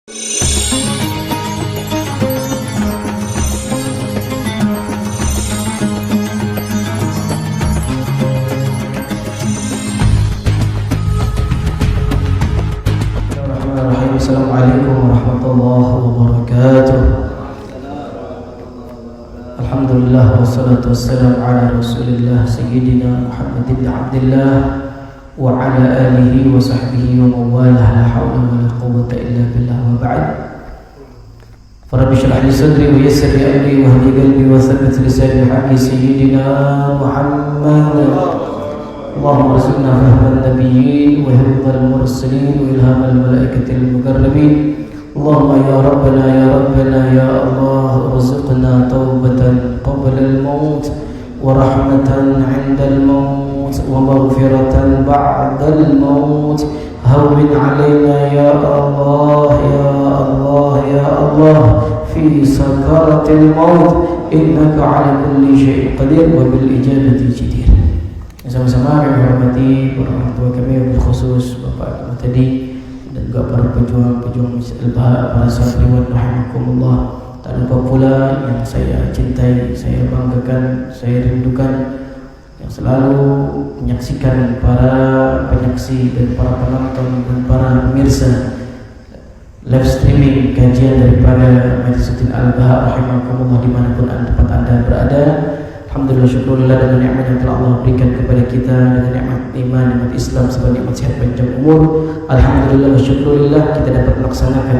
Assalamualaikum warahmatullahi wabarakatuh. Alhamdulillah wassalatu wassalamu ala Rasulillah Sayyidina Muhammad ibn Abdullah wa ala alihi wa sahbihi wa mawalah, la hawla wa la quwwata illa billah, wa ba'd. Rabbi shrah li sadri wa yassir li amri wa hdi qalbi wa thabbit lisani bihaqqi Sayyidina Muhammad. اللهم ارزقنا فهم النبيين وحفظ المرسلين وإلهام الملائكة المقربين. اللهم يا ربنا يا ربنا يا الله ارزقنا توبة قبل الموت ورحمة عند الموت ومغفرة بعد الموت. هون علينا يا الله يا الله يا الله في سكرة الموت إنك على كل شيء قدير وبالإجابة جدير. Sama-sama kami hormati para orang tua kami, wabil khusus Bapak Imam tadi dan juga para pejuang-pejuang Al-Baha, para santriwan rahimakumullah. Tak lupa pula yang saya cintai, saya banggakan, saya rindukan, yang selalu menyaksikan para penyaksi dan para penonton dan para pemirsa live streaming kajian daripada Madrasatul Al-Baha rahimakumullah dimanapun tempat anda berada. Alhamdulillah, syukurillah dengan nikmat yang telah Allah berikan kepada kita, dengan nikmat iman, nikmat Islam, serta nikmat sehat panjang umur. Alhamdulillah, syukurillah kita dapat melaksanakan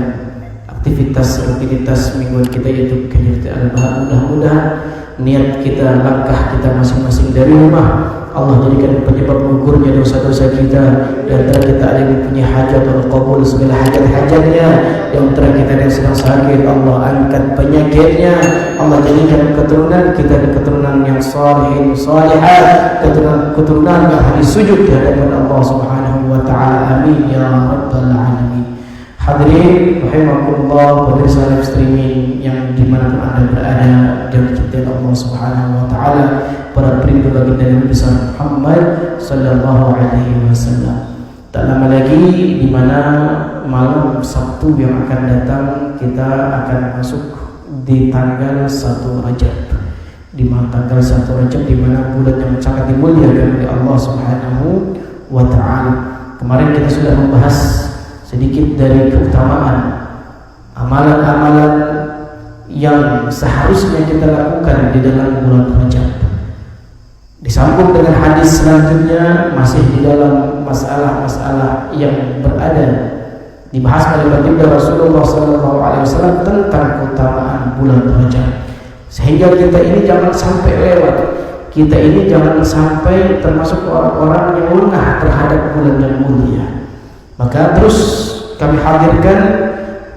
aktivitas rutinitas mingguan kita, yaitu kajian Al-Baha. Mudah-mudahan niat kita, langkah kita masing-masing dari rumah Allah jadikan penyebab menggugurnya dosa-dosa kita. Dan antara kita ada yang punya hajat Allah qabul segala hajat-hajatnya. Di antara kita yang sedang sakit, Allah angkat penyakitnya. Allah jadikan keturunan kita keturunan yang salihin salihat, keturunan yang hadis sujud di hadapan Allah Subhanahu wa taala. Amin ya rabbal alamin. Hadirin rahimakumullah, pemirsa live streaming yang dimanapun anda berada, dan cintai Allah Subhanahu wa taala, para perindu baginda Nabi besar Muhammad sallallahu alaihi wasallam. Tak lama lagi di mana malam Sabtu yang akan datang kita akan masuk di tanggal 1 Rajab. Di mana tanggal 1 Rajab di mana bulan yang sangat dimuliakan oleh Allah Subhanahu wa taala. Kemarin kita sudah membahas sedikit dari keutamaan amalan-amalan yang seharusnya kita lakukan di dalam bulan Rajab. Disambung dengan hadis selanjutnya masih di dalam masalah-masalah yang berada dibahas oleh baginda Rasulullah SAW tentang keutamaan bulan Rajab, sehingga kita ini jangan sampai lewat, kita ini jangan sampai termasuk orang-orang yang lengah terhadap bulan yang mulia. Maka terus kami hadirkan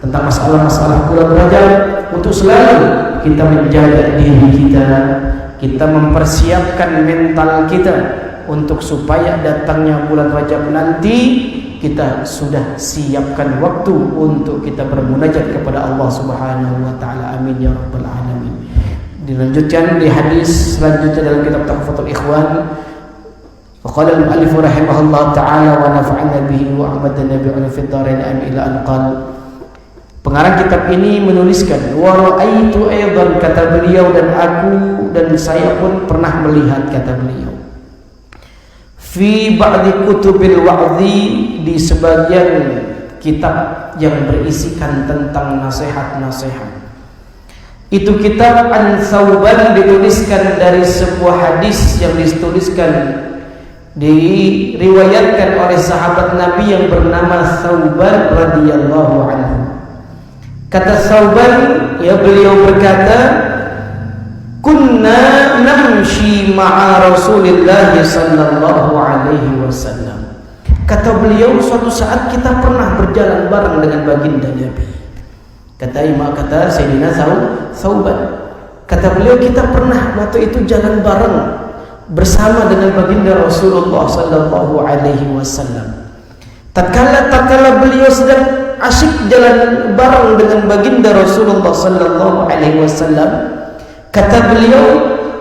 tentang masalah-masalah bulan Rajab untuk selalu kita menjaga diri kita mempersiapkan mental kita untuk supaya datangnya bulan Rajab nanti kita sudah siapkan waktu untuk kita bermunajat kepada Allah Subhanahu wa taala. Amin ya rabbal alamin. Dilanjutkan di hadis selanjutnya dalam kitab Tuhfatul Ikhwan. Faqala al-mu'allif rahimahullah ta'ala wa nafa'ana bihi wa ahmadana bi'ala fid dharain amin ila an qala. Pengarang kitab ini menuliskan wa ra'aitu aidan, kata beliau, dan aku dan saya pun pernah melihat, kata beliau, fi ba'di kutubil wa'dhi, di sebagian kitab yang berisikan tentang nasihat-nasihat. Itu kitab An Thawban, dituliskan dari sebuah hadis yang dituliskan, diriwayatkan oleh sahabat Nabi yang bernama Thawban radhiyallahu anhu. Kata Thawban, ya, beliau berkata, kunna namshi ma'a Rasulillah sallallahu alaihi wasallam. Kata beliau, suatu saat kita pernah berjalan bareng dengan baginda Nabi. Kata Sayyidina Thawban, kata beliau, kita pernah waktu itu jalan bareng bersama dengan baginda Rasulullah sallallahu alaihi wasallam. Tatkala beliau sedang asyik jalan bareng dengan baginda Rasulullah sallallahu alaihi wasallam, kata beliau,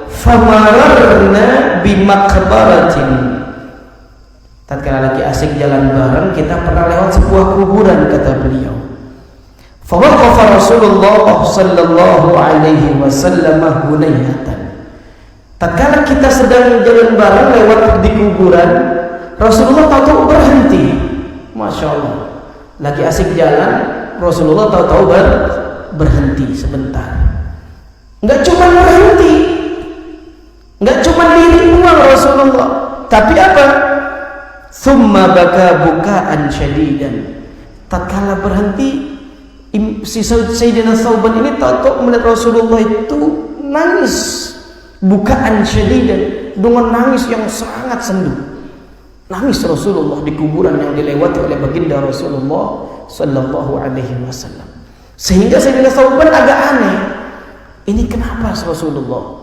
famararna bimakbaratin. Tatkala lagi asyik jalan bareng, kita pernah lewat sebuah kuburan, kata beliau. waqafa Rasulullah sallallahu alaihi wasallam hunayatan. Tatkala kita sedang jalan bareng lewat di kuburan, Rasulullah tahu-tahu berhenti. Masya Allah, lagi asik jalan, Rasulullah tahu-tahu berhenti sebentar. Enggak cuma berhenti, enggak cuma diri buang Rasulullah, tapi apa? Tsumma baka bukaan syadidan. Tatkala berhenti, si Sayyidina Thauban ini tahu-tahu melihat Rasulullah itu nangis, bukaan syadidan, dengan nangis yang sangat sendu. Nangis Rasulullah di kuburan yang dilewati oleh baginda Rasulullah sallallahu alaihi wasallam. Sehingga Sayyidina Thauban agak aneh. Ini kenapa Rasulullah?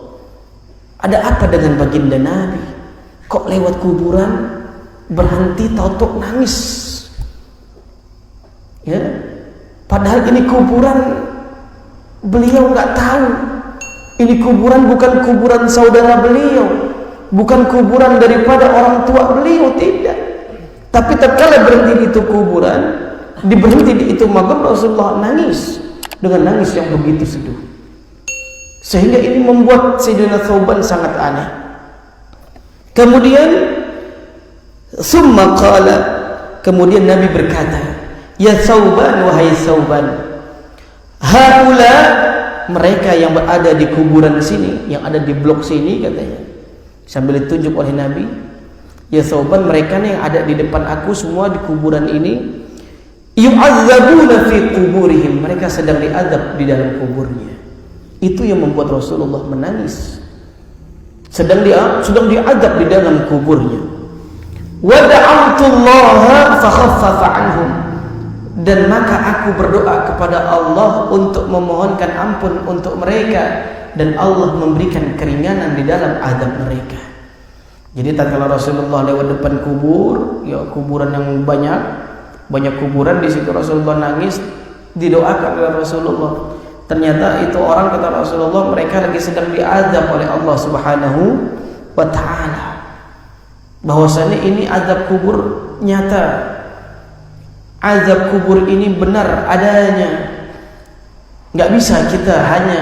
Ada apa dengan baginda Nabi? Kok lewat kuburan berhenti tahu-tahu nangis? Ya, padahal ini kuburan beliau nggak tahu. Ini kuburan bukan kuburan saudara beliau, bukan kuburan daripada orang tua beliau, tidak. Tapi tatkala berhenti di itu kuburan, diberhenti di itu makam, Rasulullah nangis dengan nangis yang begitu seduh. Sehingga ini membuat Sayyidina Thauban sangat aneh. Kemudian summa qala, kemudian Nabi berkata, ya Thauban, wahai Thauban, haula, mereka yang berada di kuburan sini, yang ada di blok sini, katanya, sambil ditunjuk oleh Nabi, ya Thauban, mereka nih yang ada di depan aku semua di kuburan ini, yu'adzabuna fi kuburihim, mereka sedang diazab di dalam kuburnya. Itu yang membuat Rasulullah menangis, sedang diazab di dalam kuburnya. Wa da'awtullaha fa khaffafa anhum, dan maka aku berdoa kepada Allah untuk memohonkan ampun untuk mereka, dan Allah memberikan keringanan di dalam azab mereka. Jadi tatkala Rasulullah lewat depan kubur, ya kuburan yang banyak kuburan, di situ Rasulullah nangis, didoakan oleh Rasulullah. Ternyata itu orang, kata Rasulullah, mereka lagi sedang diazab oleh Allah Subhanahu wa ta'ala. Bahwasanya ini azab kubur nyata, azab kubur ini benar adanya. Nggak bisa kita hanya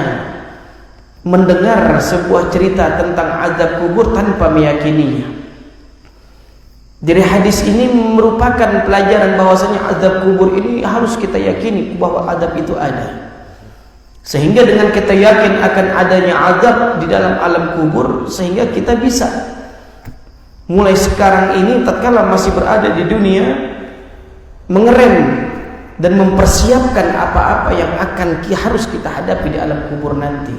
mendengar sebuah cerita tentang azab kubur tanpa meyakininya. Dari hadis ini merupakan pelajaran bahwasanya azab kubur ini harus kita yakini bahwa azab itu ada. Sehingga dengan kita yakin akan adanya azab di dalam alam kubur, sehingga kita bisa mulai sekarang ini tatkala masih berada di dunia mengerem dan mempersiapkan apa-apa yang harus kita hadapi di alam kubur nanti.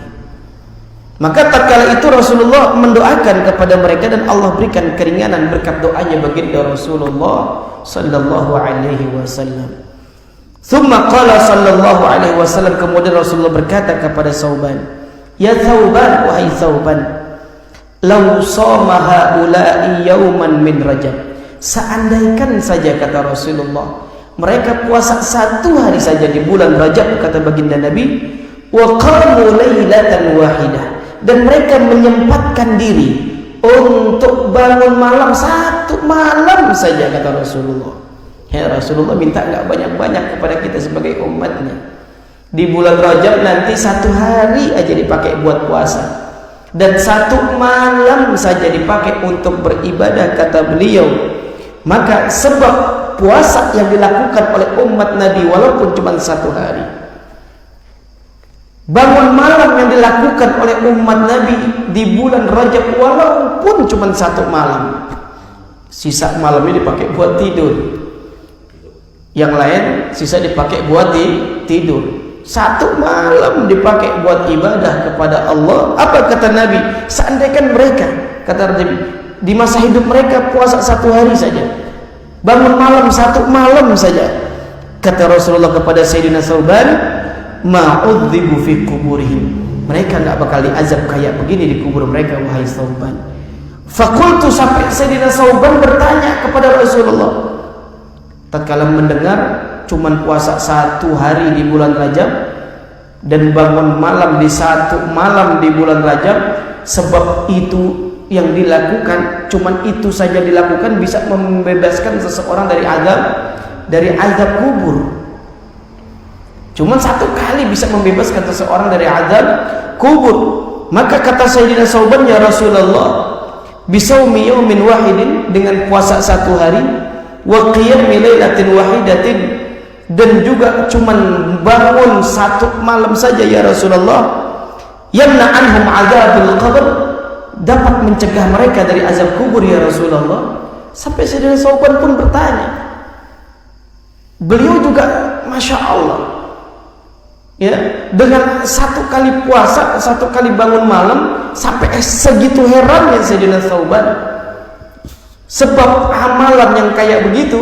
Maka tatkala itu Rasulullah mendoakan kepada mereka, dan Allah berikan keringanan berkat doanya baginda Rasulullah sallallahu alaihi wasallam. Thumma qala sallallahu alaihi wasallam, kemudian Rasulullah berkata kepada Thauban, ya Thauban, wahai Thauban, law shama haula'i yawman min Rajab, seandaikan saja, kata Rasulullah, mereka puasa satu hari saja di bulan Rajab, kata baginda Nabi, wa qamu lailatan wahidah, dan mereka menyempatkan diri untuk bangun malam satu malam saja, kata Rasulullah. Ya, Rasulullah minta nggak banyak-banyak kepada kita sebagai umatnya. Di bulan Rajab nanti satu hari aja dipakai buat puasa, dan satu malam saja dipakai untuk beribadah, kata beliau. Maka sebab puasa yang dilakukan oleh umat Nabi walaupun cuma satu hari, bangun malam yang dilakukan oleh umat Nabi di bulan Rajab walaupun cuma satu malam, sisa malamnya dipakai buat tidur, yang lain sisa dipakai buat tidur. Satu malam dipakai buat ibadah kepada Allah. Apa kata Nabi? Seandainya mereka, kata Nabi, di masa hidup mereka puasa satu hari saja, bangun malam satu malam saja, kata Rasulullah kepada Sayyidina Thauban, ma'udzibu fi kuburihim, mereka nggak bakal diazab kayak begini di kubur mereka, wahai Thauban. Fakultu, sampai Sayyidina Thauban bertanya kepada Rasulullah, tatkala mendengar cuman puasa satu hari di bulan Rajab dan bangun malam di satu malam di bulan Rajab, sebab itu yang dilakukan, cuman itu saja dilakukan, bisa membebaskan seseorang dari azab kubur. Cuman satu kali bisa membebaskan seseorang dari azab kubur. Maka kata Sayyidina Sauban, ya Rasulullah, bisaumi yaumin wahidin, dengan puasa satu hari, wa qiyami lailatin wahidatin, dan juga cuman bangun satu malam saja ya Rasulullah, yamna anhum azabil qabr, dapat mencegah mereka dari azab kubur ya Rasulullah. Sampai Sayyidina Sauban pun bertanya, beliau juga Masya Allah, ya, dengan satu kali puasa, satu kali bangun malam, sampai segitu herannya Sayyidina Sauban. Sebab amalan yang kayak begitu,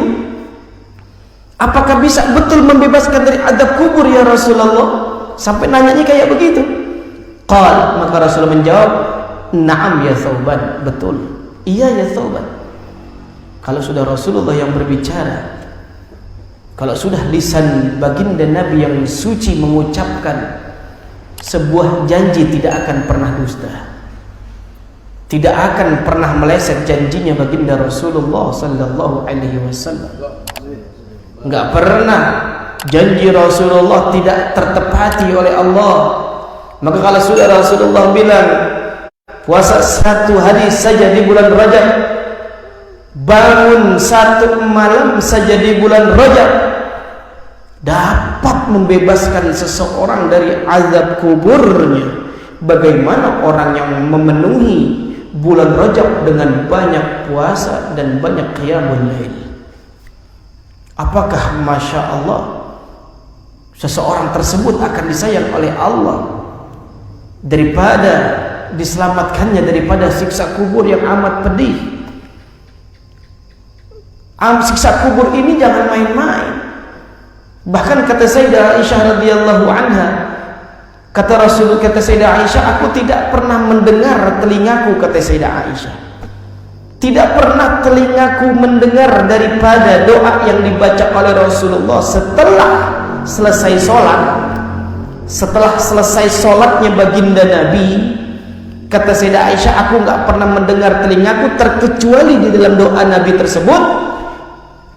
apakah bisa betul membebaskan dari azab kubur ya Rasulullah? Sampai nanyanya kayak begitu. Qal, maka Rasulullah menjawab, na'am ya Sauban, betul, iya ya Sauban. Kalau sudah Rasulullah yang berbicara, kalau sudah lisan baginda Nabi yang suci mengucapkan sebuah janji, tidak akan pernah dusta, tidak akan pernah meleset janjinya baginda Rasulullah sallallahu alaihi wasallam. Enggak pernah janji Rasulullah tidak tertepati oleh Allah. Maka kalau sudah Rasulullah bilang puasa satu hari saja di bulan Rajab, bangun satu malam saja di bulan Rajab, dapat membebaskan seseorang dari azab kuburnya. Bagaimana orang yang memenuhi bulan Rajab dengan banyak puasa dan banyak qiyamul lail? Apakah Masya Allah seseorang tersebut akan disayang oleh Allah daripada diselamatkannya daripada siksa kubur yang amat pedih? Siksa kubur ini jangan main-main. Bahkan kata Sayyidah Aisyah radhiyallahu anha, kata Sayyidah Aisyah, aku tidak pernah mendengar telingaku, kata Sayyidah Aisyah, tidak pernah telingaku mendengar daripada doa yang dibaca oleh Rasulullah setelah selesai sholat. Setelah selesai sholatnya baginda Nabi, kata Sayyidah Aisyah, aku nggak pernah mendengar telingaku terkecuali di dalam doa Nabi tersebut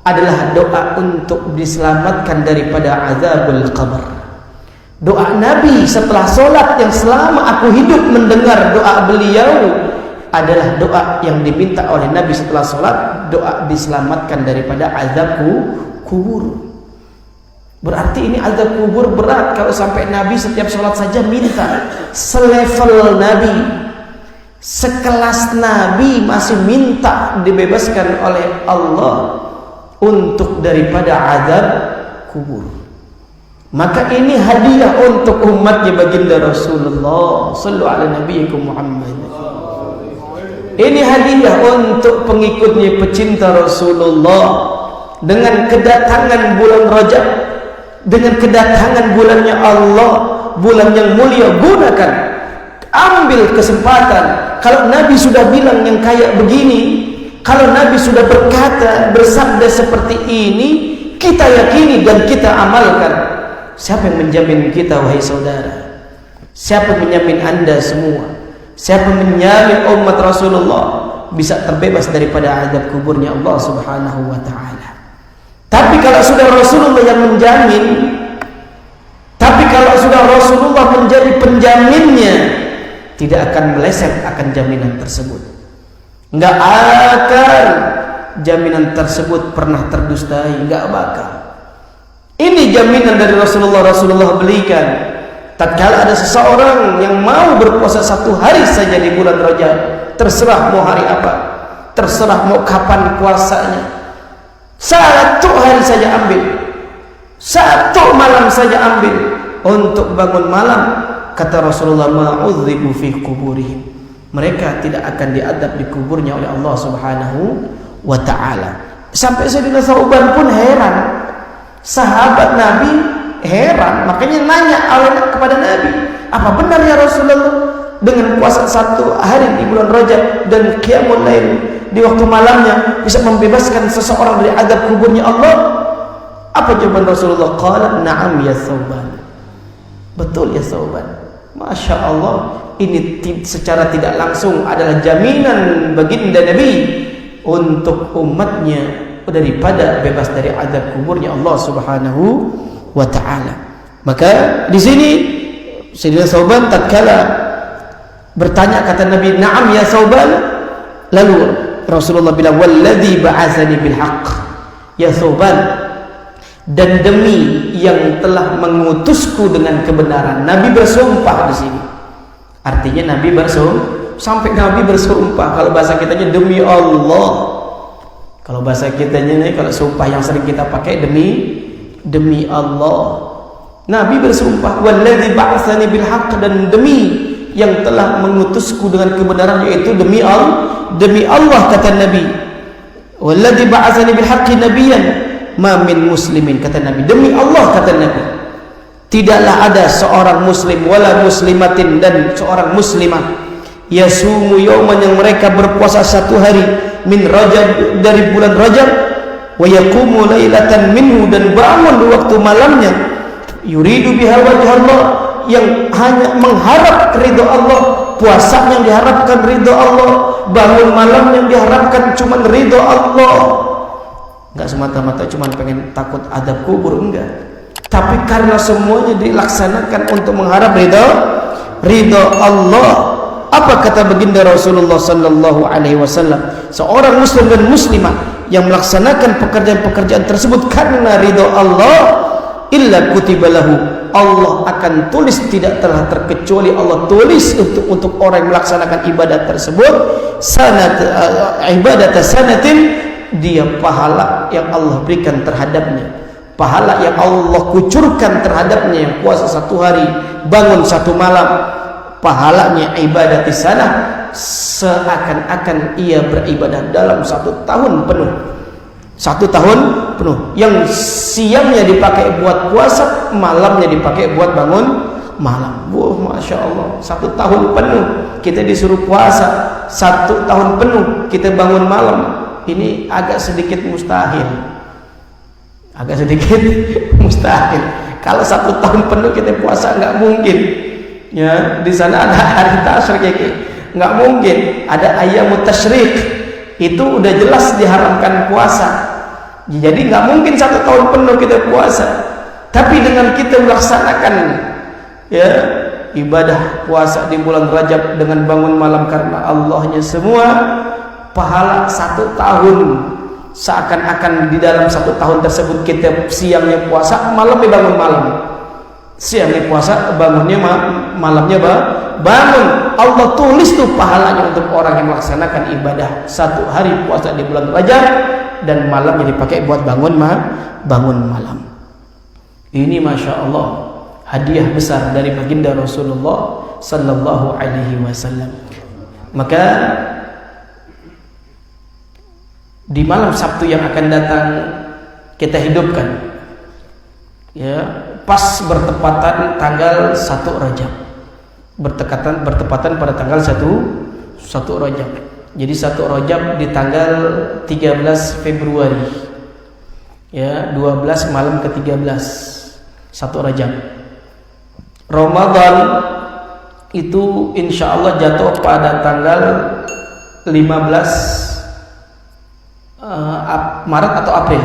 adalah doa untuk diselamatkan daripada azabul qabr. Doa Nabi setelah sholat yang selama aku hidup mendengar doa beliau adalah doa yang diminta oleh Nabi setelah sholat, doa diselamatkan daripada azab kubur. Berarti ini azab kubur berat kalau sampai Nabi setiap sholat saja minta. Selevel Nabi, sekelas Nabi masih minta dibebaskan oleh Allah untuk daripada azab kubur. Maka ini hadiah untuk umatnya baginda Rasulullah sallallahu alaihi nabiyyikum Muhammad. Ini hadiah untuk pengikutnya pecinta Rasulullah. Dengan kedatangan bulan Rajab, dengan kedatangan bulannya Allah, bulan yang mulia, gunakan, ambil kesempatan. Kalau Nabi sudah bilang yang kayak begini, kalau Nabi sudah berkata, bersabda seperti ini, kita yakini dan kita amalkan. Siapa yang menjamin kita, wahai saudara? Siapa yang menjamin anda semua? Siapa yang menjamin umat Rasulullah bisa terbebas daripada azab kuburnya Allah subhanahu wa ta'ala? Tapi kalau sudah Rasulullah yang menjamin, tapi kalau sudah Rasulullah menjadi penjaminnya, tidak akan meleset akan jaminan tersebut. Enggak akan jaminan tersebut pernah terdustai, enggak bakal. Ini jaminan dari Rasulullah belikan. Tatkala ada seseorang yang mau berpuasa satu hari saja di bulan Rajab, terserah mau hari apa, terserah mau kapan puasanya, satu hari saja ambil, satu malam saja ambil untuk bangun malam. Kata Rasulullah, ma'udzibu fi kuburihim, mereka tidak akan diadab di kuburnya oleh Allah subhanahu wa ta'ala. Sampai Sayyidina Sauban pun heran, sahabat Nabi heran, makanya nanya kepada Nabi, apa benar ya Rasulullah dengan puasa satu hari di bulan Rajab dan qiyamul lail di waktu malamnya bisa membebaskan seseorang dari azab kuburnya Allah? Apa jawaban Rasulullah? Qala na'am ya Sauban, betul ya Sauban. Masya Allah, ini secara tidak langsung adalah jaminan baginda Nabi untuk umatnya daripada bebas dari azab kuburnya Allah subhanahu wa ta'ala. Maka di sini Sayyidina Thauban tatkala bertanya, kata Nabi, "Na'am ya Thauban." Lalu Rasulullah bilang, "Walladzi ba'atsani bil haqq." Ya Thauban, dan demi yang telah mengutusku dengan kebenaran. Nabi bersumpah di sini. Artinya Nabi bersumpah, sampai Nabi bersumpah. Kalau bahasa kitanya demi Allah. Kalau bahasa kitanya nih, kalau sumpah yang sering kita pakai demi Allah. Nabi bersumpah, "Walladzi ba'atsani bil haqq," dan demi yang telah mengutusku dengan kebenaran, yaitu demi Allah kata Nabi. "Walladzi ba'atsani bil haqqi nabiyyan ma min muslimin," kata Nabi, demi Allah kata Nabi, tidaklah ada seorang muslim wala muslimatin, dan seorang muslimah, yasumu yauman, yang mereka berpuasa satu hari, min Rajab, dari bulan Rajab, wa yaqumu lailatan minhu, dan bangun di waktu malamnya, yuridu biha wajh Allah, yang hanya mengharap ridho Allah. Puasa yang diharapkan ridho Allah, bangun malam yang diharapkan cuma ridho Allah. Enggak semata-mata cuma pengen takut adab kubur, enggak, tapi karena semuanya dilaksanakan untuk mengharap ridho Allah. Apa kata baginda Rasulullah sallallahu alaihi wasallam? Seorang muslim dan muslimah yang melaksanakan pekerjaan-pekerjaan tersebut karena ridho Allah, illa kutibalahu, Allah akan tulis, tidak telah terkecuali Allah tulis untuk orang yang melaksanakan ibadat tersebut, ibadat sanatin, dia pahala yang Allah berikan terhadapnya, pahala yang Allah kucurkan terhadapnya, yang puasa satu hari, bangun satu malam, pahalanya ibadat sana, seakan-akan ia beribadah dalam 1 tahun penuh. 1 tahun penuh, yang siangnya dipakai buat puasa, malamnya dipakai buat bangun malam. Wah, Masya Allah, 1 tahun penuh kita disuruh puasa, 1 tahun penuh kita bangun malam. Ini agak sedikit mustahil, agak sedikit mustahil. Kalau 1 tahun penuh kita puasa, nggak mungkin. Ya, di sana ada hari tasyrik, nggak mungkin. Ada ayyamut tasyrik, itu udah jelas diharamkan puasa. Jadi nggak mungkin 1 tahun penuh kita puasa. Tapi dengan kita melaksanakan ya ibadah puasa di bulan Rajab dengan bangun malam karena Allahnya semua, pahala 1 tahun. Seakan-akan di dalam 1 tahun tersebut kita siangnya puasa, malamnya bangun malam. Siangnya puasa, bangunnya malamnya bangun. Allah tulis tuh pahalanya untuk orang yang melaksanakan ibadah 1 hari puasa di bulan Rajab, dan malamnya dipakai buat bangun malam. Ini Masya Allah, hadiah besar dari baginda Rasulullah sallallahu alaihi wasallam. Maka di malam Sabtu yang akan datang kita hidupkan, ya, pas bertepatan tanggal 1 Rajab, bertepatan pada tanggal 1 Rajab. Jadi 1 Rajab di tanggal 13 Februari, ya, 12 malam ke-13, 1 Rajab. Ramadan itu insya Allah jatuh pada tanggal 15 Maret atau April,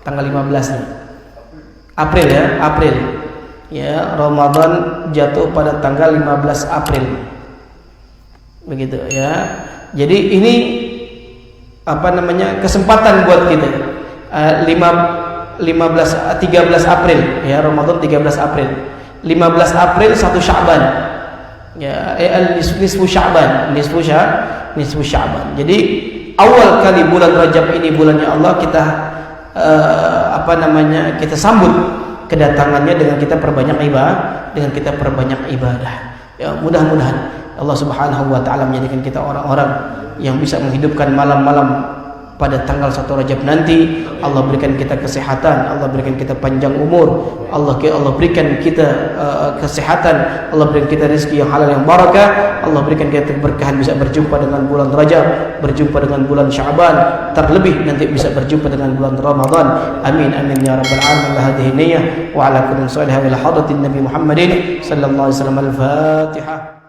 tanggal 15 nih. April, ya, April. Ya, Ramadan jatuh pada tanggal 15 April. Begitu, ya. Jadi ini apa namanya, kesempatan buat kita. 13 April, ya, Ramadan 13 April. 15 April 1 Sya'ban. Ya, nisfu Sya'ban, nisfu Sya'ban. Jadi awal kali bulan Rajab ini, bulannya Allah, kita kita sambut kedatangannya dengan kita perbanyak ibadah, ya, mudah-mudahan Allah Subhanahu wa taala menjadikan kita orang-orang yang bisa menghidupkan malam-malam pada tanggal 1 Rajab nanti. Allah berikan kita kesehatan, Allah berikan kita panjang umur, Allah berikan kita kesehatan, Allah berikan kita rezeki yang halal yang barakah, Allah berikan kita keberkahan bisa berjumpa dengan bulan Rajab, berjumpa dengan bulan Sya'ban, terlebih nanti bisa berjumpa dengan bulan Ramadan. Amin amin ya rabbal alamin. Hadhihi niyyah wa ala kulli salih wa ala hadratin Nabi Muhammadin sallallahu alaihi wasallam. Al-Fatihah.